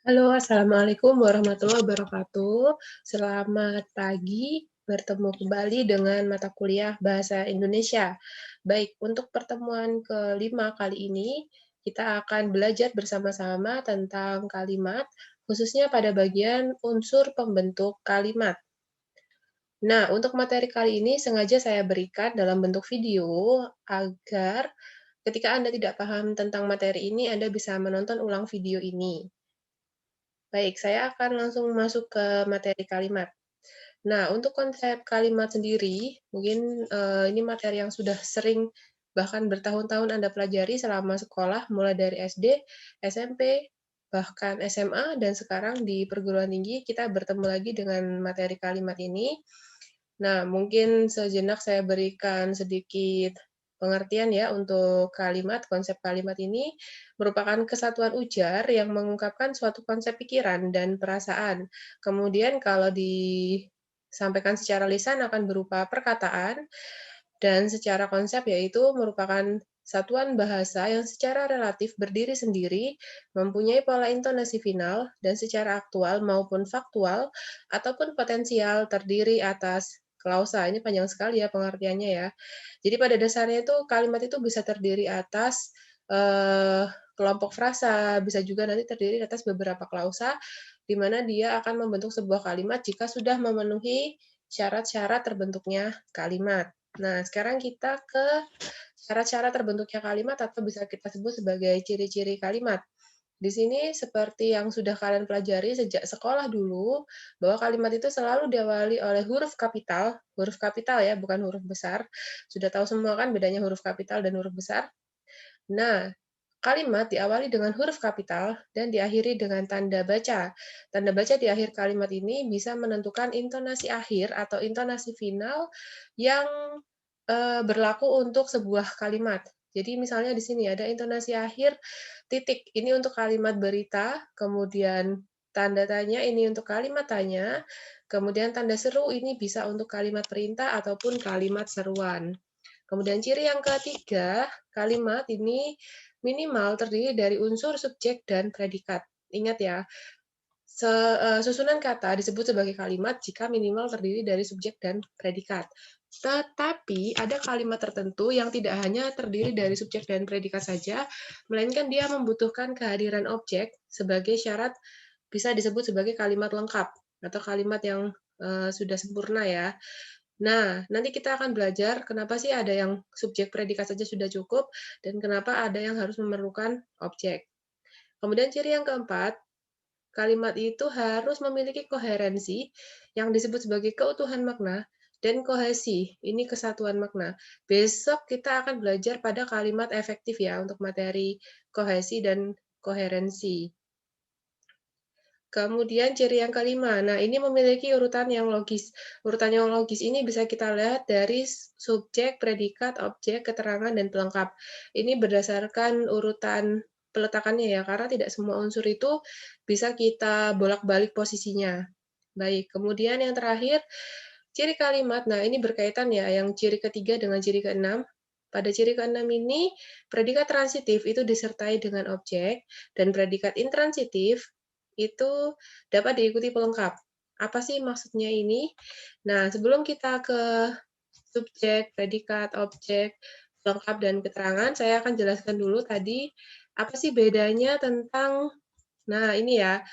Halo, assalamualaikum warahmatullahi wabarakatuh. Selamat pagi, bertemu kembali dengan mata kuliah Bahasa Indonesia. Baik, untuk pertemuan kelima kali ini, kita akan belajar bersama-sama tentang kalimat, khususnya pada bagian unsur pembentuk kalimat. Nah, untuk materi kali ini sengaja saya berikan dalam bentuk video agar ketika Anda tidak paham tentang materi ini, Anda bisa menonton ulang video ini. Baik, saya akan langsung masuk ke materi kalimat. Nah, untuk konsep kalimat sendiri, mungkin, ini materi yang sudah sering, bahkan bertahun-tahun Anda pelajari selama sekolah, mulai dari SD, SMP, bahkan SMA, dan sekarang di perguruan tinggi, kita bertemu lagi dengan materi kalimat ini. Nah, mungkin sejenak saya berikan sedikit pengertian ya untuk kalimat. Konsep kalimat ini merupakan kesatuan ujar yang mengungkapkan suatu konsep pikiran dan perasaan. Kemudian kalau disampaikan secara lisan akan berupa perkataan, dan secara konsep yaitu merupakan satuan bahasa yang secara relatif berdiri sendiri, mempunyai pola intonasi final, dan secara aktual maupun faktual ataupun potensial terdiri atas klausa. Ini panjang sekali ya pengertiannya ya. Jadi pada dasarnya itu kalimat itu bisa terdiri atas kelompok frasa, bisa juga nanti terdiri atas beberapa klausa, di mana dia akan membentuk sebuah kalimat jika sudah memenuhi syarat-syarat terbentuknya kalimat. Nah, sekarang kita ke syarat-syarat terbentuknya kalimat atau bisa kita sebut sebagai ciri-ciri kalimat. Di sini seperti yang sudah kalian pelajari sejak sekolah dulu, bahwa kalimat itu selalu diawali oleh huruf kapital ya, bukan huruf besar. Sudah tahu semua kan bedanya huruf kapital dan huruf besar? Nah, kalimat diawali dengan huruf kapital dan diakhiri dengan tanda baca. Tanda baca di akhir kalimat ini bisa menentukan intonasi akhir atau intonasi final yang berlaku untuk sebuah kalimat. Jadi misalnya di sini ada intonasi akhir titik, ini untuk kalimat berita, kemudian tanda tanya ini untuk kalimat tanya, kemudian tanda seru ini bisa untuk kalimat perintah ataupun kalimat seruan. Kemudian ciri yang ketiga, kalimat ini minimal terdiri dari unsur subjek dan predikat. Ingat ya, susunan kata disebut sebagai kalimat jika minimal terdiri dari subjek dan predikat. Tetapi ada kalimat tertentu yang tidak hanya terdiri dari subjek dan predikat saja, melainkan dia membutuhkan kehadiran objek sebagai syarat, bisa disebut sebagai kalimat lengkap atau kalimat yang sudah sempurna ya. Nah, nanti kita akan belajar kenapa sih ada yang subjek predikat saja sudah cukup dan kenapa ada yang harus memerlukan objek. Kemudian ciri yang keempat, kalimat itu harus memiliki koherensi yang disebut sebagai keutuhan makna dan kohesi, ini kesatuan makna. Besok kita akan belajar pada kalimat efektif ya untuk materi kohesi dan koherensi. Kemudian ciri yang kelima, nah ini memiliki urutan yang logis. Urutan yang logis ini bisa kita lihat dari subjek, predikat, objek, keterangan, dan pelengkap. Ini berdasarkan urutan peletakannya ya, karena tidak semua unsur itu bisa kita bolak-balik posisinya. Baik, kemudian yang terakhir, ciri kalimat. Nah ini berkaitan ya, yang ciri ketiga dengan ciri keenam. Pada ciri keenam ini, predikat transitif itu disertai dengan objek, dan predikat intransitif itu dapat diikuti pelengkap. Apa sih maksudnya ini? Nah, sebelum kita ke subjek, predikat, objek, pelengkap, dan keterangan, saya akan jelaskan dulu tadi apa sih bedanya tentang, nah ini ya,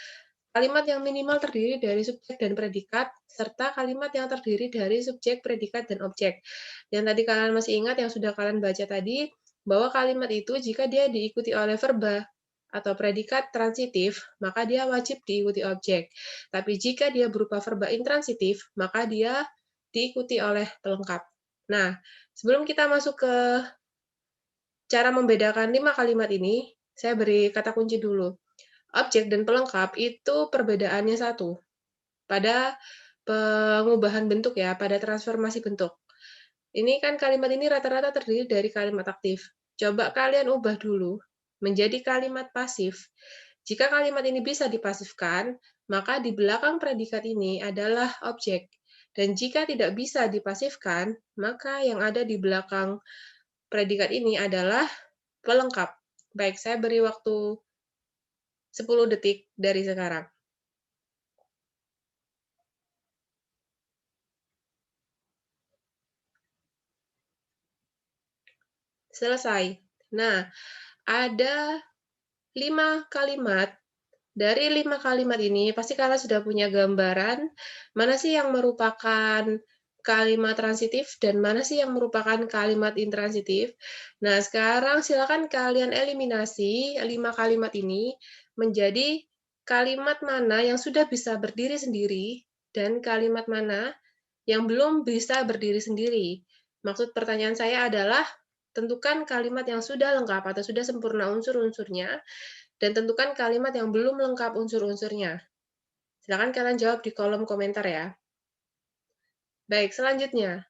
kalimat yang minimal terdiri dari subjek dan predikat, serta kalimat yang terdiri dari subjek, predikat, dan objek. Yang tadi kalian masih ingat yang sudah kalian baca tadi, bahwa kalimat itu jika dia diikuti oleh verba atau predikat transitif, maka dia wajib diikuti objek. Tapi jika dia berupa verba intransitif, maka dia diikuti oleh pelengkap. Nah, sebelum kita masuk ke cara membedakan 5 kalimat ini, saya beri kata kunci dulu. Objek dan pelengkap itu perbedaannya satu, pada pengubahan bentuk ya, pada transformasi bentuk. Ini kan kalimat ini rata-rata terdiri dari kalimat aktif. Coba kalian ubah dulu menjadi kalimat pasif. Jika kalimat ini bisa dipasifkan, maka di belakang predikat ini adalah objek. Dan jika tidak bisa dipasifkan, maka yang ada di belakang predikat ini adalah pelengkap. Baik, saya beri waktu 10 detik dari sekarang. Selesai. Nah, ada 5 kalimat. Dari 5 kalimat ini, pasti kalian sudah punya gambaran, mana sih yang merupakan kalimat transitif dan mana sih yang merupakan kalimat intransitif. Nah, sekarang silakan kalian eliminasi 5 kalimat ini menjadi kalimat mana yang sudah bisa berdiri sendiri dan kalimat mana yang belum bisa berdiri sendiri. Maksud pertanyaan saya adalah, tentukan kalimat yang sudah lengkap atau sudah sempurna unsur-unsurnya, dan tentukan kalimat yang belum lengkap unsur-unsurnya. Silakan kalian jawab di kolom komentar ya. Baik, selanjutnya.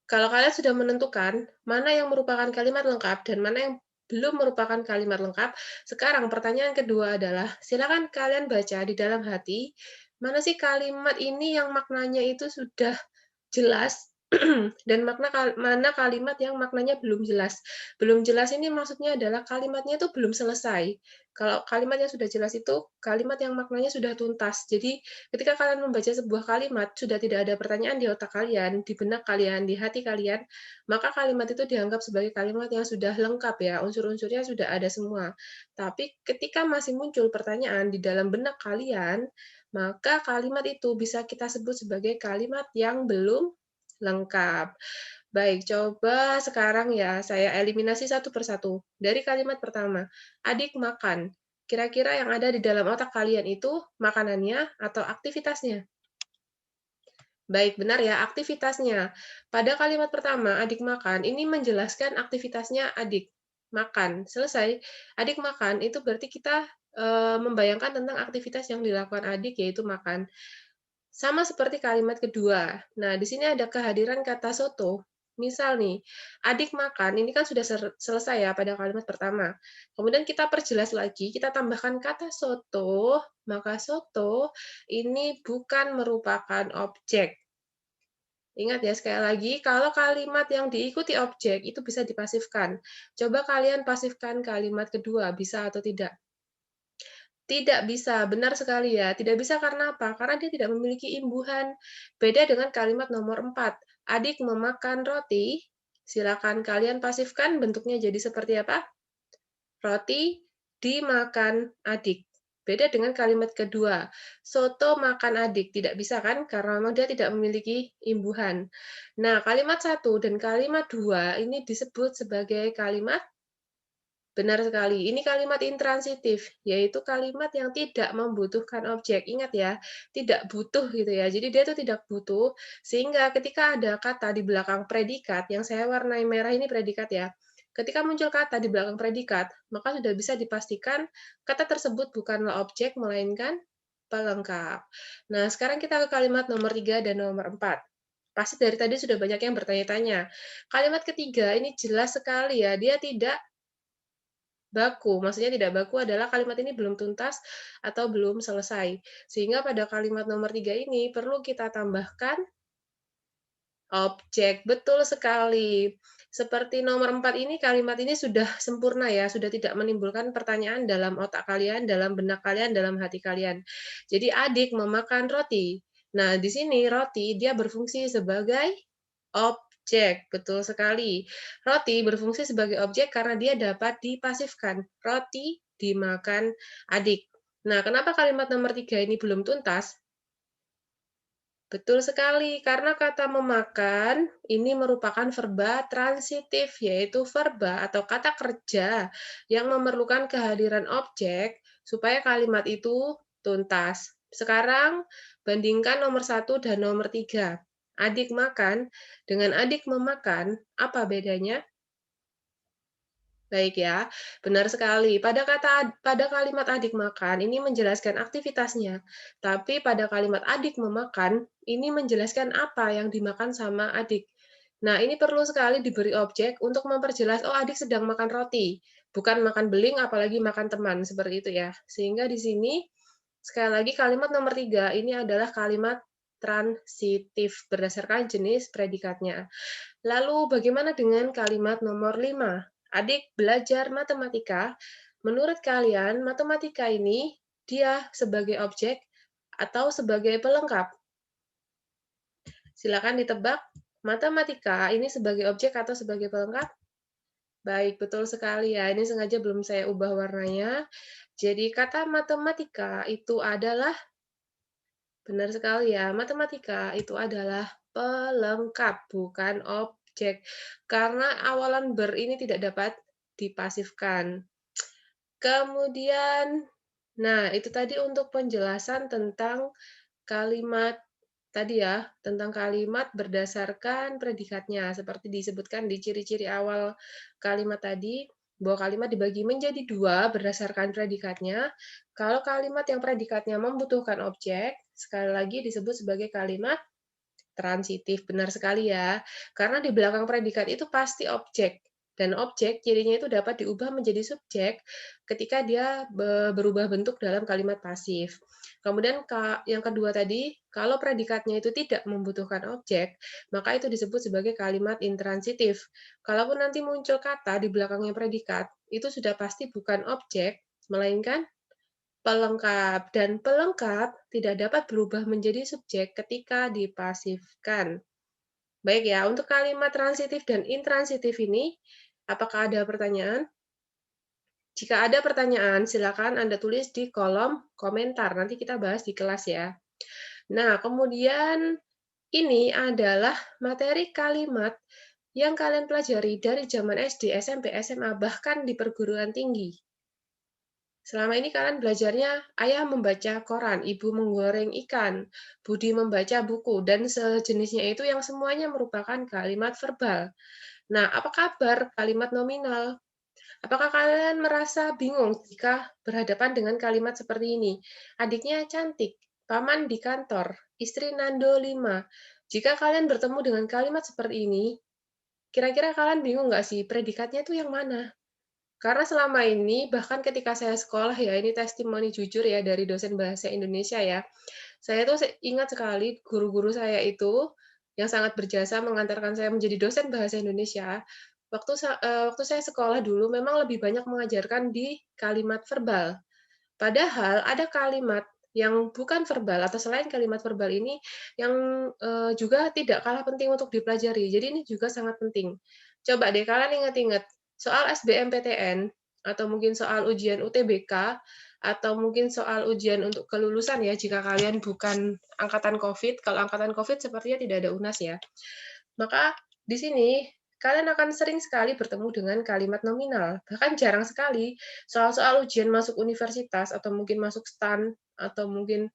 Kalau kalian sudah menentukan mana yang merupakan kalimat lengkap dan mana yang belum merupakan kalimat lengkap, sekarang pertanyaan kedua adalah, silakan kalian baca di dalam hati, mana sih kalimat ini yang maknanya itu sudah jelas dan mana kalimat yang maknanya belum jelas. Belum jelas ini maksudnya adalah kalimatnya itu belum selesai. Kalau kalimat yang sudah jelas itu kalimat yang maknanya sudah tuntas. Jadi ketika kalian membaca sebuah kalimat, sudah tidak ada pertanyaan di otak kalian, di benak kalian, di hati kalian, maka kalimat itu dianggap sebagai kalimat yang sudah lengkap ya, unsur-unsurnya sudah ada semua. Tapi ketika masih muncul pertanyaan di dalam benak kalian, maka kalimat itu bisa kita sebut sebagai kalimat yang belum lengkap. Baik, coba sekarang ya saya eliminasi satu persatu. Dari kalimat pertama, adik makan. Kira-kira yang ada di dalam otak kalian itu makanannya atau aktivitasnya? Baik, benar ya, aktivitasnya. Pada kalimat pertama, adik makan, ini menjelaskan aktivitasnya adik. Makan, selesai. Adik makan, itu berarti kita membayangkan tentang aktivitas yang dilakukan adik, yaitu makan. Sama seperti kalimat kedua. Nah, di sini ada kehadiran kata soto. Misal nih, adik makan, ini kan sudah selesai ya pada kalimat pertama. Kemudian kita perjelas lagi, kita tambahkan kata soto, maka soto ini bukan merupakan objek. Ingat ya, sekali lagi, kalau kalimat yang diikuti objek itu bisa dipasifkan. Coba kalian pasifkan kalimat kedua, bisa atau tidak? Tidak bisa, benar sekali ya. Tidak bisa karena apa? Karena dia tidak memiliki imbuhan. Beda dengan kalimat nomor 4. Adik memakan roti, silakan kalian pasifkan bentuknya jadi seperti apa? Roti dimakan adik. Beda dengan kalimat kedua, soto makan adik. Tidak bisa kan? Karena memang dia tidak memiliki imbuhan. Nah, kalimat satu dan kalimat dua ini disebut sebagai kalimat. Benar sekali. Ini kalimat intransitif, yaitu kalimat yang tidak membutuhkan objek. Ingat ya, tidak butuh gitu ya. Jadi dia itu tidak butuh, sehingga ketika ada kata di belakang predikat, yang saya warnai merah ini predikat ya. Ketika muncul kata di belakang predikat, maka sudah bisa dipastikan kata tersebut bukanlah objek, melainkan pelengkap. Nah, sekarang kita ke kalimat nomor 3 dan nomor 4. Pasti dari tadi sudah banyak yang bertanya-tanya. Kalimat ketiga ini jelas sekali ya, dia tidak baku, maksudnya tidak baku adalah kalimat ini belum tuntas atau belum selesai. Sehingga pada kalimat nomor 3 ini perlu kita tambahkan objek. Betul sekali. Seperti nomor 4 ini, kalimat ini sudah sempurna ya, sudah tidak menimbulkan pertanyaan dalam otak kalian, dalam benak kalian, dalam hati kalian. Jadi adik memakan roti. Nah, di sini roti dia berfungsi sebagai objek, betul sekali. Roti berfungsi sebagai objek karena dia dapat dipasifkan. Roti dimakan adik. Nah, kenapa kalimat nomor 3 ini belum tuntas? Betul sekali, karena kata memakan ini merupakan verba transitif, yaitu verba atau kata kerja yang memerlukan kehadiran objek supaya kalimat itu tuntas. Sekarang, bandingkan nomor 1 dan nomor 3. Adik makan dengan adik memakan, apa bedanya? Baik ya, benar sekali. Pada kalimat adik makan ini menjelaskan aktivitasnya, tapi pada kalimat adik memakan ini menjelaskan apa yang dimakan sama adik. Nah, ini perlu sekali diberi objek untuk memperjelas, oh adik sedang makan roti, bukan makan beling apalagi makan teman, seperti itu ya. Sehingga di sini sekali lagi kalimat nomor 3 ini adalah kalimat transitif berdasarkan jenis predikatnya. Lalu bagaimana dengan kalimat nomor 5? Adik belajar matematika, Menurut kalian, matematika ini dia sebagai objek atau sebagai pelengkap? Silakan ditebak, matematika ini sebagai objek atau sebagai pelengkap? Baik, betul sekali ya. Ini sengaja belum saya ubah warnanya. Jadi kata matematika itu adalah, benar sekali ya, matematika itu adalah pelengkap, bukan objek. Karena awalan ber ini tidak dapat dipasifkan. Kemudian, nah itu tadi untuk penjelasan tentang kalimat tadi ya, tentang kalimat berdasarkan predikatnya, seperti disebutkan di ciri-ciri awal kalimat tadi, bahwa kalimat dibagi menjadi dua berdasarkan predikatnya. Kalau kalimat yang predikatnya membutuhkan objek, sekali lagi disebut sebagai kalimat transitif, benar sekali ya. Karena di belakang predikat itu pasti objek. Dan objek cirinya itu dapat diubah menjadi subjek ketika dia berubah bentuk dalam kalimat pasif. Kemudian yang kedua tadi, kalau predikatnya itu tidak membutuhkan objek, maka itu disebut sebagai kalimat intransitif. Kalaupun nanti muncul kata di belakangnya predikat, itu sudah pasti bukan objek, melainkan pelengkap, dan pelengkap tidak dapat berubah menjadi subjek ketika dipasifkan. Baik ya, untuk kalimat transitif dan intransitif ini, apakah ada pertanyaan? Jika ada pertanyaan, silakan Anda tulis di kolom komentar. Nanti kita bahas di kelas ya. Nah, kemudian ini adalah materi kalimat yang kalian pelajari dari zaman SD, SMP, SMA, bahkan di perguruan tinggi. Selama ini kalian belajarnya ayah membaca koran, ibu menggoreng ikan, Budi membaca buku, dan sejenisnya itu yang semuanya merupakan kalimat verbal. Nah, apa kabar kalimat nominal? Apakah kalian merasa bingung jika berhadapan dengan kalimat seperti ini? Adiknya cantik, paman di kantor, istri Nando 5. Jika kalian bertemu dengan kalimat seperti ini, kira-kira kalian bingung nggak sih predikatnya itu yang mana? Karena selama ini, bahkan ketika saya sekolah ya, ini testimoni jujur ya dari dosen bahasa Indonesia ya. Saya tuh ingat sekali guru-guru saya itu yang sangat berjasa mengantarkan saya menjadi dosen bahasa Indonesia. Waktu saya sekolah dulu memang lebih banyak mengajarkan di kalimat verbal. Padahal ada kalimat yang bukan verbal atau selain kalimat verbal ini yang juga tidak kalah penting untuk dipelajari. Jadi ini juga sangat penting. Coba deh kalian ingat-ingat soal SBMPTN atau mungkin soal ujian UTBK atau mungkin soal ujian untuk kelulusan ya jika kalian bukan angkatan COVID. Kalau angkatan COVID sepertinya tidak ada UNAS ya. Maka di sini kalian akan sering sekali bertemu dengan kalimat nominal. Bahkan jarang sekali soal-soal ujian masuk universitas atau mungkin masuk STAN atau mungkin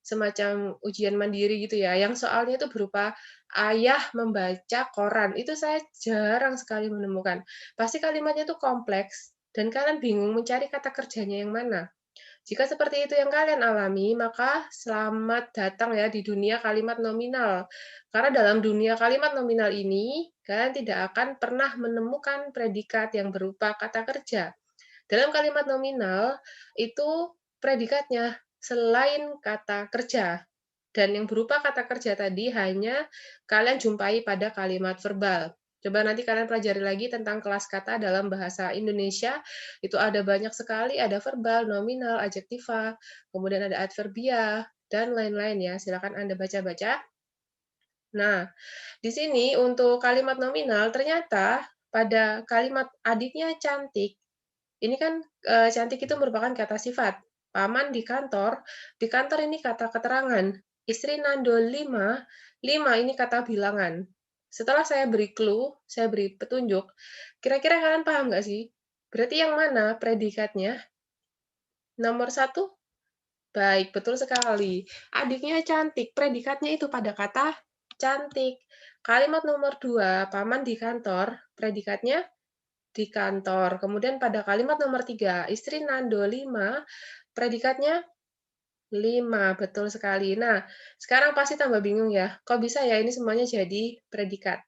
semacam ujian mandiri gitu ya, yang soalnya itu berupa ayah membaca koran. Itu saya jarang sekali menemukan. Pasti kalimatnya itu kompleks dan kalian bingung mencari kata kerjanya yang mana. Jika seperti itu yang kalian alami, maka selamat datang ya di dunia kalimat nominal. Karena dalam dunia kalimat nominal ini, kalian tidak akan pernah menemukan predikat yang berupa kata kerja. Dalam kalimat nominal, itu predikatnya selain kata kerja. Dan yang berupa kata kerja tadi hanya kalian jumpai pada kalimat verbal. Coba nanti kalian pelajari lagi tentang kelas kata dalam bahasa Indonesia. Itu ada banyak sekali, ada verbal, nominal, adjektiva, kemudian ada adverbia, dan lain-lain ya. Silakan Anda baca-baca. Nah, di sini untuk kalimat nominal ternyata pada kalimat adiknya cantik, ini kan cantik itu merupakan kata sifat. Paman di kantor ini kata keterangan. Istri Nando 5, 5 ini kata bilangan. Setelah saya beri clue, saya beri petunjuk, kira-kira kalian paham nggak sih? Berarti yang mana predikatnya? Nomor satu, baik, betul sekali. Adiknya cantik, predikatnya itu pada kata cantik. Kalimat nomor dua, paman di kantor, predikatnya di kantor. Kemudian pada kalimat nomor 3, istri Nando 5, predikatnya 5, betul sekali. Nah, sekarang pasti tambah bingung ya, kok bisa ya ini semuanya jadi predikat?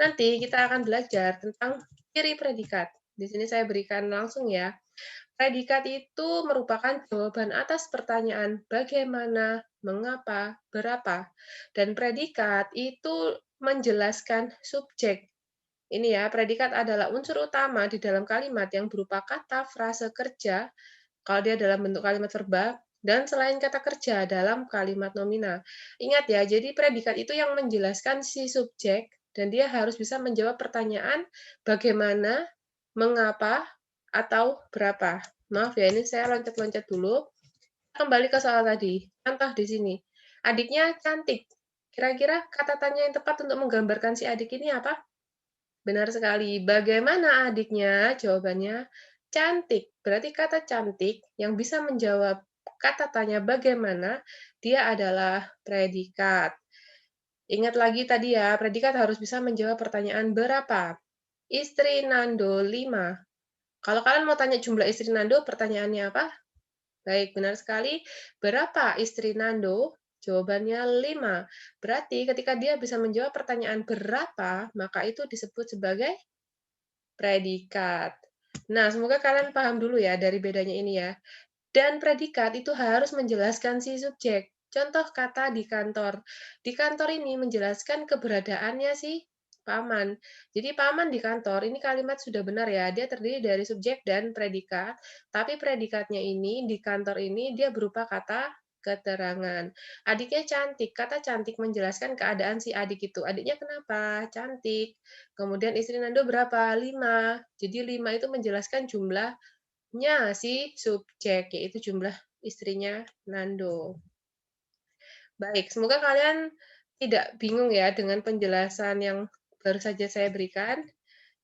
Nanti kita akan belajar tentang ciri predikat. Di sini saya berikan langsung ya. Predikat itu merupakan jawaban atas pertanyaan bagaimana, mengapa, berapa. Dan predikat itu menjelaskan subjek. Ini ya, predikat adalah unsur utama di dalam kalimat yang berupa kata, frase, kerja, kalau dia dalam bentuk kalimat verbal, dan selain kata kerja dalam kalimat nomina. Ingat ya, jadi predikat itu yang menjelaskan si subjek, dan dia harus bisa menjawab pertanyaan bagaimana, mengapa, atau berapa. Maaf ya, ini saya loncat-loncat dulu. Kembali ke soal tadi. Contoh di sini. Adiknya cantik. Kira-kira kata tanya yang tepat untuk menggambarkan si adik ini apa? Benar sekali. Bagaimana adiknya? Jawabannya cantik. Berarti kata cantik yang bisa menjawab kata tanya bagaimana, dia adalah predikat. Ingat lagi tadi ya, predikat harus bisa menjawab pertanyaan berapa. Istri Nando 5. Kalau kalian mau tanya jumlah istri Nando, pertanyaannya apa? Baik, benar sekali. Berapa istri Nando? Jawabannya 5. Berarti ketika dia bisa menjawab pertanyaan berapa, maka itu disebut sebagai predikat. Nah, semoga kalian paham dulu ya dari bedanya ini ya. Dan predikat itu harus menjelaskan si subjek. Contoh kata di kantor. Di kantor ini menjelaskan keberadaannya si paman. Jadi paman di kantor, ini kalimat sudah benar ya. Dia terdiri dari subjek dan predikat. Tapi predikatnya ini di kantor ini dia berupa kata keterangan. Adiknya cantik. Kata cantik menjelaskan keadaan si adik itu. Adiknya kenapa? Cantik. Kemudian istri Nando berapa? 5. Jadi 5 itu menjelaskan jumlahnya si subjek, yaitu jumlah istrinya Nando. Baik, semoga kalian tidak bingung ya dengan penjelasan yang baru saja saya berikan.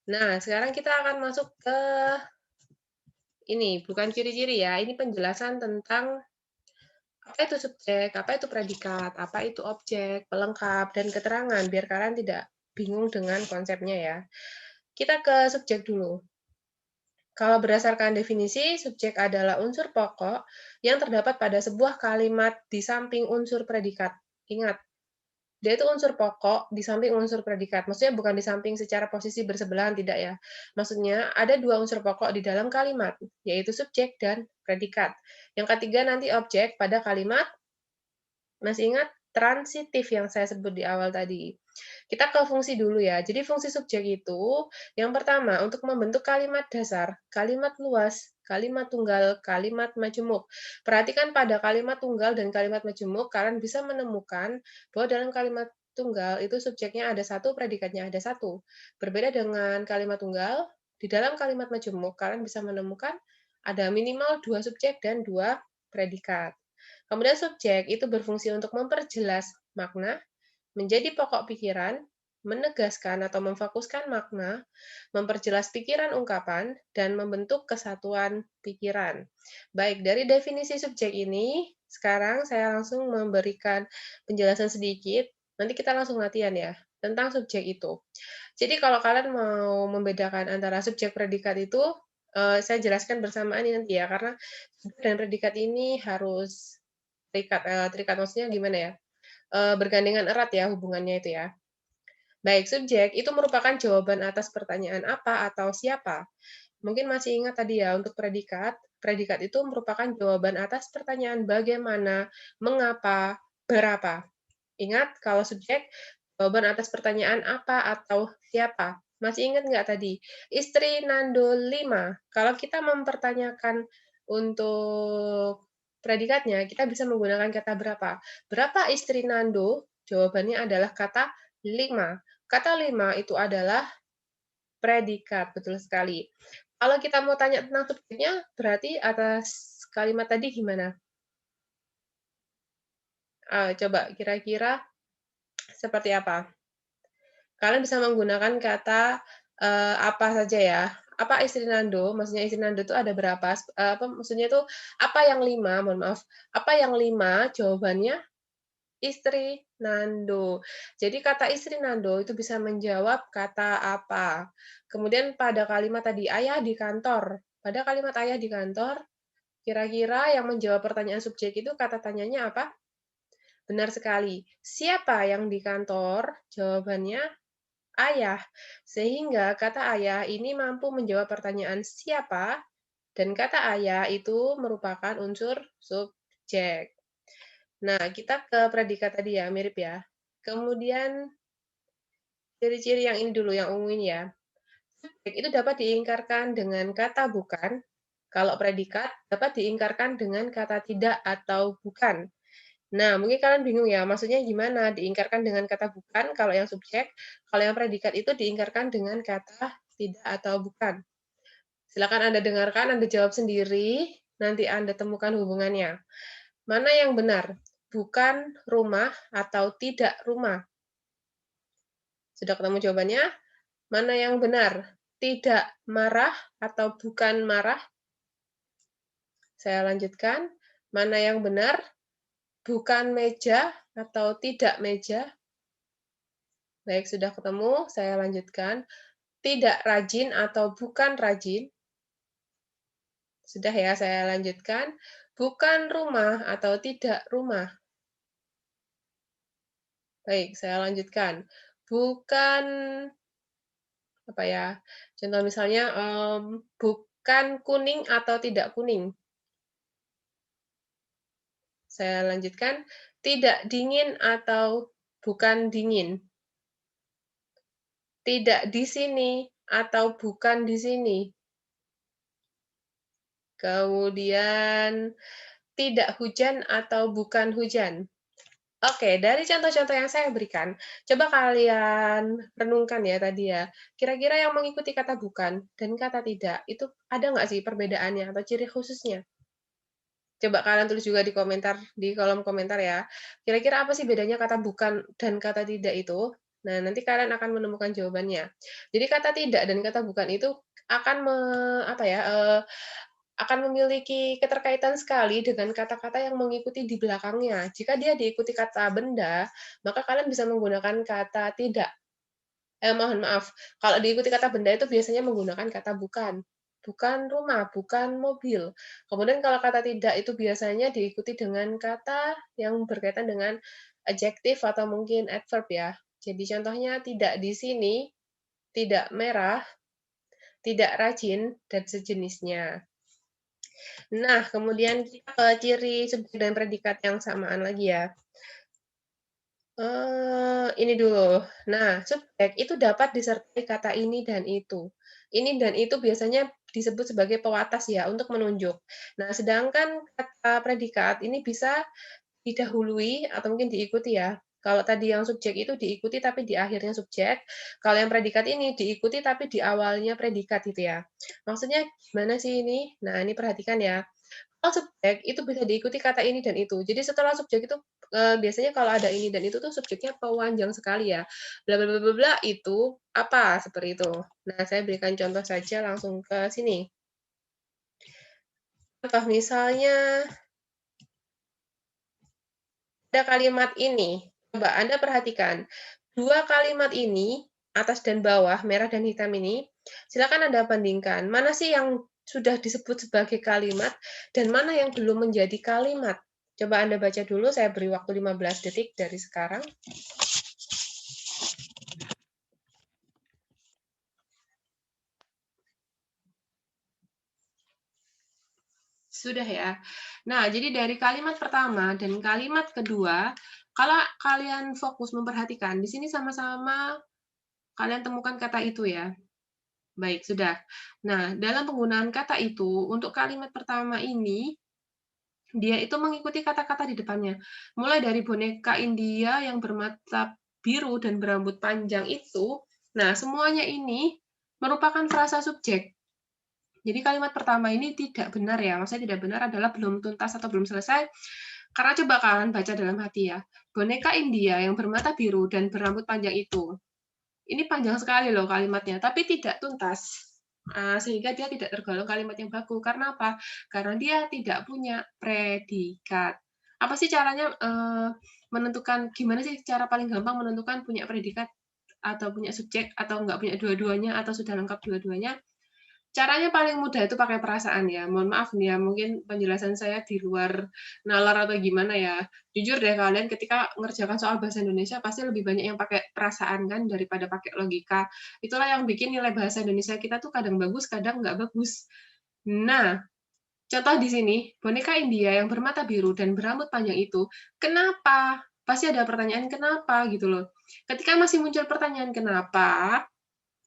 Nah, sekarang kita akan masuk ke ini, bukan ciri-ciri ya, ini penjelasan tentang apa itu subjek, apa itu predikat, apa itu objek, pelengkap, dan keterangan, biar kalian tidak bingung dengan konsepnya ya. Kita ke subjek dulu. Kalau berdasarkan definisi, subjek adalah unsur pokok yang terdapat pada sebuah kalimat di samping unsur predikat. Ingat, dia itu unsur pokok di samping unsur predikat. Maksudnya bukan di samping secara posisi bersebelahan, tidak ya. Maksudnya ada dua unsur pokok di dalam kalimat, yaitu subjek dan predikat. Yang ketiga nanti objek pada kalimat, masih ingat transitif yang saya sebut di awal tadi. Kita ke fungsi dulu ya. Jadi fungsi subjek itu yang pertama untuk membentuk kalimat dasar, kalimat luas, kalimat tunggal, kalimat majemuk. Perhatikan pada kalimat tunggal dan kalimat majemuk, kalian bisa menemukan bahwa dalam kalimat tunggal itu subjeknya ada satu, predikatnya ada satu. Berbeda dengan kalimat tunggal, di dalam kalimat majemuk kalian bisa menemukan ada minimal dua subjek dan dua predikat. Kemudian subjek itu berfungsi untuk memperjelas makna, menjadi pokok pikiran, menegaskan atau memfokuskan makna, memperjelas pikiran ungkapan, dan membentuk kesatuan pikiran. Baik, dari definisi subjek ini, sekarang saya langsung memberikan penjelasan sedikit, nanti kita langsung latihan ya, tentang subjek itu. Jadi kalau kalian mau membedakan antara subjek predikat itu, saya jelaskan bersamaan ini nanti ya, karena subjek dan predikat ini harus terikat maksudnya gimana ya, bergandengan erat ya hubungannya itu ya. Baik, subjek itu merupakan jawaban atas pertanyaan apa atau siapa. Mungkin masih ingat tadi ya untuk predikat, predikat itu merupakan jawaban atas pertanyaan bagaimana, mengapa, berapa. Ingat kalau subjek, jawaban atas pertanyaan apa atau siapa. Masih ingat nggak tadi? Istri Nando 5. Kalau kita mempertanyakan untuk predikatnya, kita bisa menggunakan kata berapa. Berapa istri Nando? Jawabannya adalah kata 5. Kata 5 itu adalah predikat, betul sekali. Kalau kita mau tanya tentang subjeknya, berarti atas kalimat tadi gimana? Coba kira-kira seperti apa? Kalian bisa menggunakan kata, apa saja ya. Apa istri Nando, maksudnya istri Nando itu ada berapa, apa maksudnya itu, apa yang 5, mohon maaf, apa yang 5, jawabannya istri Nando. Jadi kata istri Nando itu bisa menjawab kata apa. Kemudian pada kalimat tadi, ayah di kantor. Pada kalimat ayah di kantor, kira-kira yang menjawab pertanyaan subjek itu kata tanyanya apa? Benar sekali. Siapa yang di kantor? Jawabannya ayah. Sehingga kata ayah ini mampu menjawab pertanyaan siapa, dan kata ayah itu merupakan unsur subjek. Nah, kita ke predikat tadi ya, mirip ya. Kemudian ciri-ciri yang ini dulu, yang ungu ini ya. Subjek itu dapat diingkarkan dengan kata bukan, kalau predikat dapat diingkarkan dengan kata tidak atau bukan. Nah, mungkin kalian bingung ya, maksudnya gimana diingkarkan dengan kata bukan kalau yang subjek, kalau yang predikat itu diingkarkan dengan kata tidak atau bukan. Silakan Anda dengarkan, Anda jawab sendiri, nanti Anda temukan hubungannya. Mana yang benar? Bukan rumah atau tidak rumah? Sudah ketemu jawabannya? Mana yang benar? Tidak marah atau bukan marah? Saya lanjutkan. Mana yang benar? Bukan meja atau tidak meja? Baik, sudah ketemu. Saya lanjutkan. Tidak rajin atau bukan rajin? Sudah ya, saya lanjutkan. Bukan rumah atau tidak rumah? Baik, saya lanjutkan. Bukan apa ya? Contoh misalnya bukan kuning atau tidak kuning. Saya lanjutkan, tidak dingin atau bukan dingin. Tidak di sini atau bukan di sini. Kemudian tidak hujan atau bukan hujan. Oke, dari contoh-contoh yang saya berikan, coba kalian renungkan ya tadi ya. Kira-kira yang mengikuti kata bukan dan kata tidak, itu ada nggak sih perbedaannya atau ciri khususnya? Coba kalian tulis juga di komentar, di kolom komentar ya. Kira-kira apa sih bedanya kata bukan dan kata tidak itu? Nah, nanti kalian akan menemukan jawabannya. Jadi kata tidak dan kata bukan itu akan akan memiliki keterkaitan sekali dengan kata-kata yang mengikuti di belakangnya. Jika dia diikuti kata benda, maka kalian bisa menggunakan kata tidak. Mohon maaf, kalau diikuti kata benda itu biasanya menggunakan kata bukan. Bukan rumah, bukan mobil. Kemudian kalau kata tidak itu biasanya diikuti dengan kata yang berkaitan dengan adjektif atau mungkin adverb ya. Jadi contohnya tidak di sini, tidak merah, tidak rajin, dan sejenisnya. Nah, kemudian kita ke ciri subjek dan predikat yang samaan lagi ya. Ini dulu. Nah, subjek itu dapat disertai kata ini dan itu. Ini dan itu biasanya disebut sebagai pewatas ya, untuk menunjuk. Nah, sedangkan kata predikat ini bisa didahului atau mungkin diikuti ya. Kalau tadi yang subjek itu diikuti tapi di akhirnya subjek, kalau yang predikat ini diikuti tapi di awalnya predikat gitu ya. Maksudnya gimana sih ini? Nah, ini perhatikan ya. Kalau subjek itu bisa diikuti kata ini dan itu. Jadi setelah subjek itu, biasanya kalau ada ini dan itu tuh subjeknya panjang sekali ya. Bla bla bla bla bla itu apa, seperti itu. Nah, saya berikan contoh saja langsung ke sini. Contoh misalnya ada kalimat ini, coba Anda perhatikan. Dua kalimat ini, atas dan bawah, merah dan hitam ini, silakan Anda bandingkan. Mana sih yang sudah disebut sebagai kalimat dan mana yang belum menjadi kalimat? Coba Anda baca dulu, saya beri waktu 15 detik dari sekarang. Sudah ya. Nah, jadi dari kalimat pertama dan kalimat kedua, kalau kalian fokus memperhatikan, di sini sama-sama kalian temukan kata itu ya. Baik, sudah. Nah, dalam penggunaan kata itu, untuk kalimat pertama ini, dia itu mengikuti kata-kata di depannya. Mulai dari boneka India yang bermata biru dan berambut panjang itu, nah semuanya ini merupakan frasa subjek. Jadi kalimat pertama ini tidak benar ya, maksudnya tidak benar adalah belum tuntas atau belum selesai, karena coba kalian baca dalam hati ya. Boneka India yang bermata biru dan berambut panjang itu, ini panjang sekali loh kalimatnya, tapi tidak tuntas. Sehingga dia tidak tergolong kalimat yang baku. Karena apa? Karena dia tidak punya predikat. Apa sih caranya menentukan, gimana sih cara paling gampang menentukan punya predikat atau punya subjek atau nggak punya dua-duanya atau sudah lengkap dua-duanya? Caranya paling mudah itu pakai perasaan ya. Mohon maaf nih ya, mungkin penjelasan saya di luar nalar atau gimana ya. Jujur deh kalian ketika ngerjakan soal bahasa Indonesia pasti lebih banyak yang pakai perasaan kan daripada pakai logika. Itulah yang bikin nilai bahasa Indonesia kita tuh kadang bagus, kadang nggak bagus. Nah, contoh di sini, boneka India yang bermata biru dan berambut panjang itu, kenapa? Pasti ada pertanyaan kenapa gitu loh. Ketika masih muncul pertanyaan kenapa,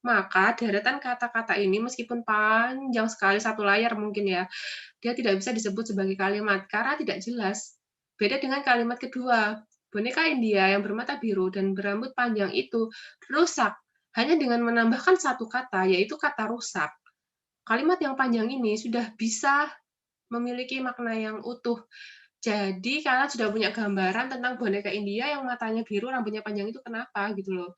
Maka deretan kata-kata ini meskipun panjang sekali satu layar mungkin ya, dia tidak bisa disebut sebagai kalimat karena tidak jelas. Beda dengan kalimat kedua, boneka India yang bermata biru dan berambut panjang itu rusak hanya dengan menambahkan satu kata, yaitu kata rusak. Kalimat yang panjang ini sudah bisa memiliki makna yang utuh. Jadi kalian sudah punya gambaran tentang boneka India yang matanya biru, rambutnya panjang itu kenapa gitu loh.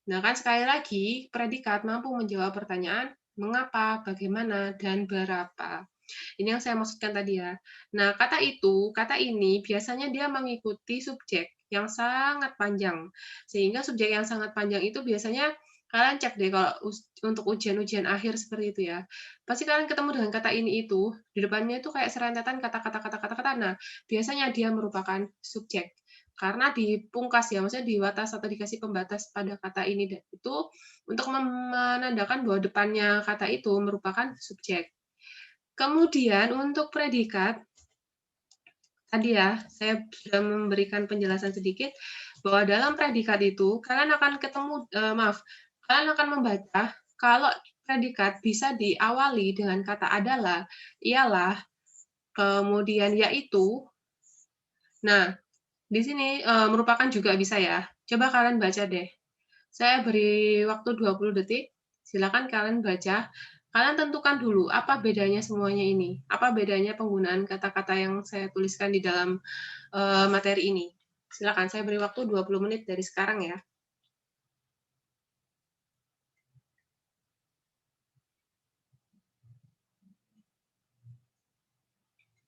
Nah kan sekali lagi, predikat mampu menjawab pertanyaan mengapa, bagaimana, dan berapa. Ini yang saya maksudkan tadi ya. Nah, kata ini biasanya dia mengikuti subjek yang sangat panjang. Sehingga subjek yang sangat panjang itu biasanya kalian cek deh kalau untuk ujian-ujian akhir seperti itu ya. Pasti kalian ketemu dengan kata ini itu, di depannya itu kayak serentetan kata-kata kata-kata. Nah, biasanya dia merupakan subjek. Karena dipungkas ya, maksudnya di watas atau dikasih pembatas pada kata ini dan itu untuk menandakan bahwa depannya kata itu merupakan subjek. Kemudian untuk predikat, tadi ya, saya sudah memberikan penjelasan sedikit bahwa dalam predikat itu kalian akan kalian akan membaca kalau predikat bisa diawali dengan kata adalah, ialah, kemudian yaitu. Nah, di sini merupakan juga bisa ya. Coba kalian baca deh. Saya beri waktu 20 detik. Silakan kalian baca. Kalian tentukan dulu apa bedanya semuanya ini. Apa bedanya penggunaan kata-kata yang saya tuliskan di dalam materi ini. Silakan, saya beri waktu 20 menit dari sekarang ya.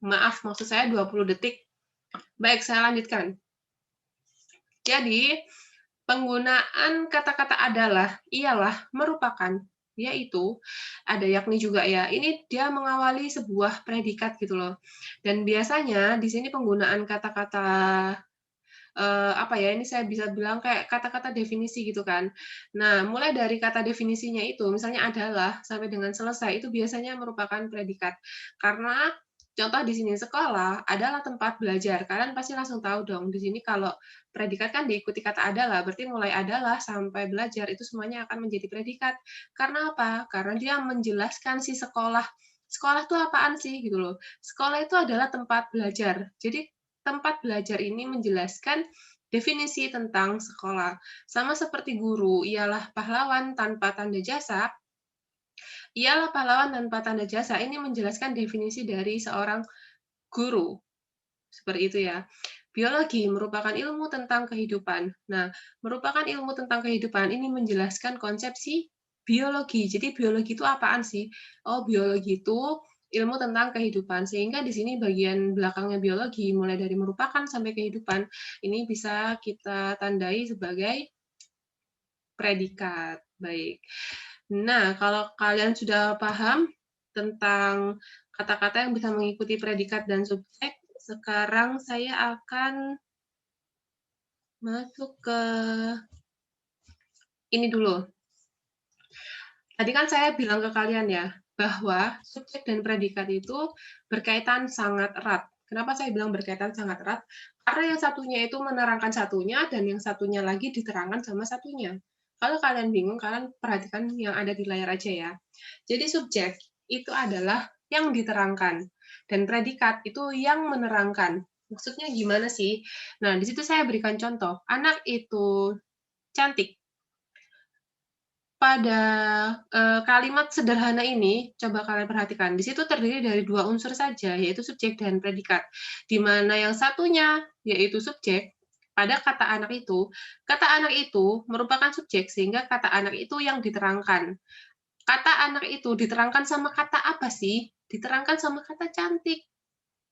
Maaf, maksud saya 20 detik. Baik, saya lanjutkan. Jadi, penggunaan kata-kata adalah, ialah, merupakan, yaitu, ada yakni juga ya. Ini dia mengawali sebuah predikat gitu loh. Dan biasanya di sini penggunaan kata-kata apa ya, ini saya bisa bilang kayak kata-kata definisi gitu kan. Nah, mulai dari kata definisinya itu, misalnya adalah sampai dengan selesai, itu biasanya merupakan predikat. Karena contoh di sini sekolah adalah tempat belajar. Kalian pasti langsung tahu dong, di sini kalau predikat kan diikuti kata adalah, berarti mulai adalah sampai belajar itu semuanya akan menjadi predikat. Karena apa? Karena dia menjelaskan si sekolah. Sekolah itu apaan sih gitu loh. Sekolah itu adalah tempat belajar. Jadi tempat belajar ini menjelaskan definisi tentang sekolah. Sama seperti guru, ialah pahlawan tanpa tanda jasa. Ialah pahlawan tanpa tanda jasa. Ini menjelaskan definisi dari seorang guru. Seperti itu ya. Biologi merupakan ilmu tentang kehidupan. Nah, merupakan ilmu tentang kehidupan ini menjelaskan konsepsi biologi. Jadi biologi itu apaan sih? Oh, biologi itu ilmu tentang kehidupan. Sehingga di sini bagian belakangnya biologi, mulai dari merupakan sampai kehidupan, ini bisa kita tandai sebagai predikat. Baik. Nah, kalau kalian sudah paham tentang kata-kata yang bisa mengikuti predikat dan subjek, sekarang saya akan masuk ke ini dulu. Tadi kan saya bilang ke kalian ya, bahwa subjek dan predikat itu berkaitan sangat erat. Kenapa saya bilang berkaitan sangat erat? Karena yang satunya itu menerangkan satunya, dan yang satunya lagi diterangkan sama satunya. Kalau kalian bingung, kalian perhatikan yang ada di layar aja ya. Jadi subjek itu adalah yang diterangkan, dan predikat itu yang menerangkan. Maksudnya gimana sih? Nah, di situ saya berikan contoh. Anak itu cantik. Pada kalimat sederhana ini, coba kalian perhatikan, di situ terdiri dari dua unsur saja, yaitu subjek dan predikat. Di mana yang satunya, yaitu subjek, pada kata anak itu merupakan subjek, sehingga kata anak itu yang diterangkan. Kata anak itu diterangkan sama kata apa sih? Diterangkan sama kata cantik.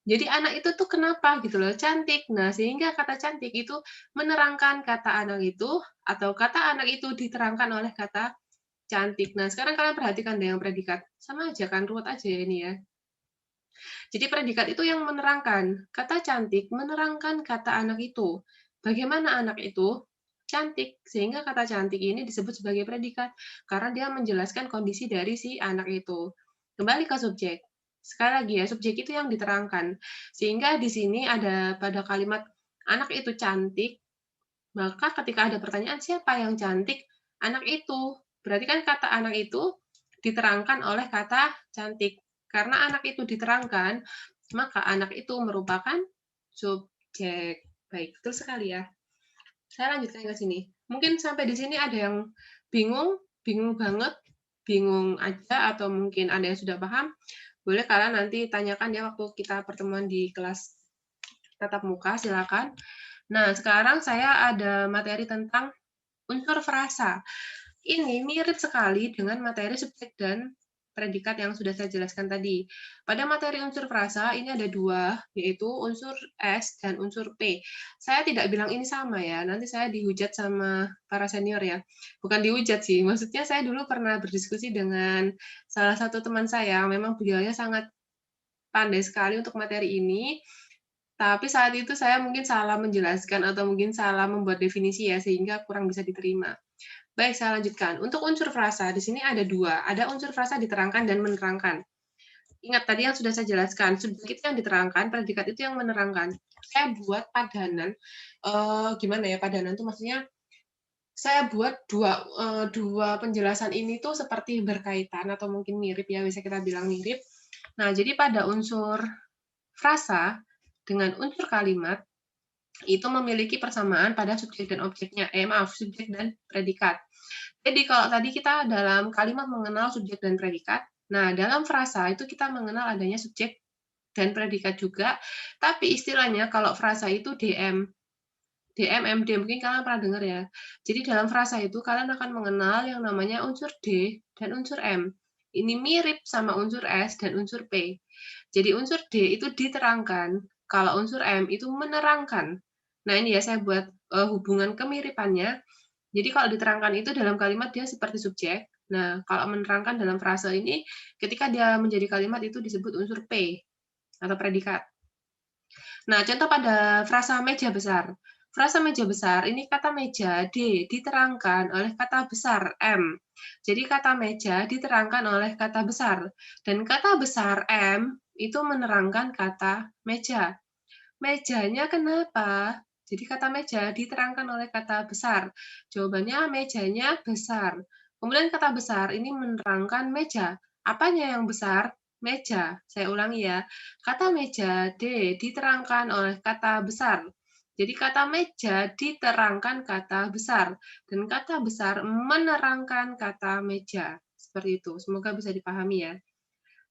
Jadi anak itu tuh kenapa gitu loh, cantik. Nah, sehingga kata cantik itu menerangkan kata anak itu, atau kata anak itu diterangkan oleh kata cantik. Nah, sekarang kalian perhatikan deh yang predikat. Sama aja kan, ruwet aja ya ini ya. Jadi predikat itu yang menerangkan. Kata cantik menerangkan kata anak itu. Bagaimana anak itu cantik, sehingga kata cantik ini disebut sebagai predikat, karena dia menjelaskan kondisi dari si anak itu. Kembali ke subjek. Sekali lagi ya, subjek itu yang diterangkan. Sehingga di sini ada pada kalimat anak itu cantik, maka ketika ada pertanyaan siapa yang cantik, anak itu. Berarti kan kata anak itu diterangkan oleh kata cantik. Karena anak itu diterangkan, maka anak itu merupakan subjek. Baik, betul sekali ya. Saya lanjutkan ke sini. Mungkin sampai di sini ada yang bingung, bingung banget, bingung aja, atau mungkin ada yang sudah paham. Boleh kalian nanti tanyakan ya waktu kita pertemuan di kelas tatap muka, silakan. Nah, sekarang saya ada materi tentang unsur frasa. Ini mirip sekali dengan materi subjek dan predikat yang sudah saya jelaskan tadi. Pada materi unsur frasa, ini ada dua, yaitu unsur S dan unsur P. Saya tidak bilang ini sama ya, nanti saya dihujat sama para senior ya. Bukan dihujat sih, maksudnya saya dulu pernah berdiskusi dengan salah satu teman saya, memang beliaunya sangat pandai sekali untuk materi ini, tapi saat itu saya mungkin salah menjelaskan atau mungkin salah membuat definisi ya, sehingga kurang bisa diterima. Baik, saya lanjutkan. Untuk unsur frasa, di sini ada dua. Ada unsur frasa diterangkan dan menerangkan. Ingat tadi yang sudah saya jelaskan, subjek itu yang diterangkan, predikat itu yang menerangkan. Saya buat padanan, gimana ya padanan itu maksudnya, saya buat dua penjelasan ini tuh seperti berkaitan atau mungkin mirip ya, bisa kita bilang mirip. Nah, jadi pada unsur frasa dengan unsur kalimat, itu memiliki persamaan pada subjek dan objeknya. Subjek dan predikat. Jadi kalau tadi kita dalam kalimat mengenal subjek dan predikat, nah dalam frasa itu kita mengenal adanya subjek dan predikat juga, tapi istilahnya kalau frasa itu DM, MD, mungkin kalian pernah dengar ya. Jadi dalam frasa itu kalian akan mengenal yang namanya unsur D dan unsur M. Ini mirip sama unsur S dan unsur P. Jadi unsur D itu diterangkan, kalau unsur M itu menerangkan. Nah ini ya saya buat hubungan kemiripannya. Jadi kalau diterangkan itu dalam kalimat dia seperti subjek. Nah, kalau menerangkan dalam frase ini, ketika dia menjadi kalimat itu disebut unsur P atau predikat. Nah, contoh pada frasa meja besar. Frasa meja besar, ini kata meja D diterangkan oleh kata besar M. Jadi kata meja diterangkan oleh kata besar. Dan kata besar M itu menerangkan kata meja. Mejanya kenapa? Jadi kata meja diterangkan oleh kata besar. Jawabannya mejanya besar. Kemudian kata besar ini menerangkan meja. Apanya yang besar? Meja. Saya ulangi ya. Kata meja D diterangkan oleh kata besar. Jadi kata meja diterangkan kata besar. Dan kata besar menerangkan kata meja. Seperti itu. Semoga bisa dipahami ya.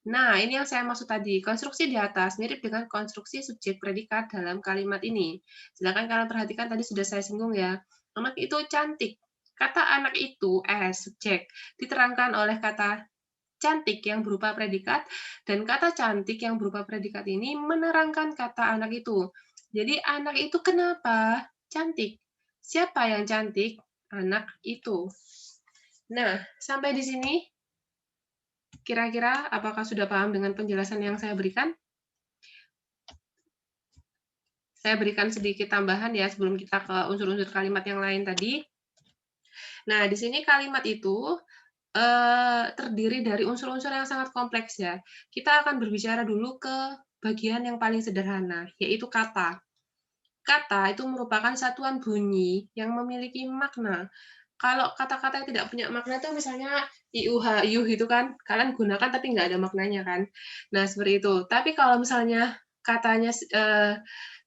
Nah, ini yang saya maksud tadi. Konstruksi di atas mirip dengan konstruksi subjek predikat dalam kalimat ini. Silakan kalian perhatikan tadi sudah saya singgung ya. Anak itu cantik. Kata anak itu, subjek, diterangkan oleh kata cantik yang berupa predikat, dan kata cantik yang berupa predikat ini menerangkan kata anak itu. Jadi anak itu kenapa cantik? Siapa yang cantik? Anak itu. Nah, sampai di sini kira-kira apakah sudah paham dengan penjelasan yang saya berikan? Saya berikan sedikit tambahan ya sebelum kita ke unsur-unsur kalimat yang lain tadi. Nah, di sini kalimat itu terdiri dari unsur-unsur yang sangat kompleks ya. Kita akan berbicara dulu ke bagian yang paling sederhana, yaitu kata. Kata itu merupakan satuan bunyi yang memiliki makna. Kalau kata-kata yang tidak punya makna itu misalnya iuh, iuh itu kan kalian gunakan tapi nggak ada maknanya kan. Nah, seperti itu. Tapi kalau misalnya katanya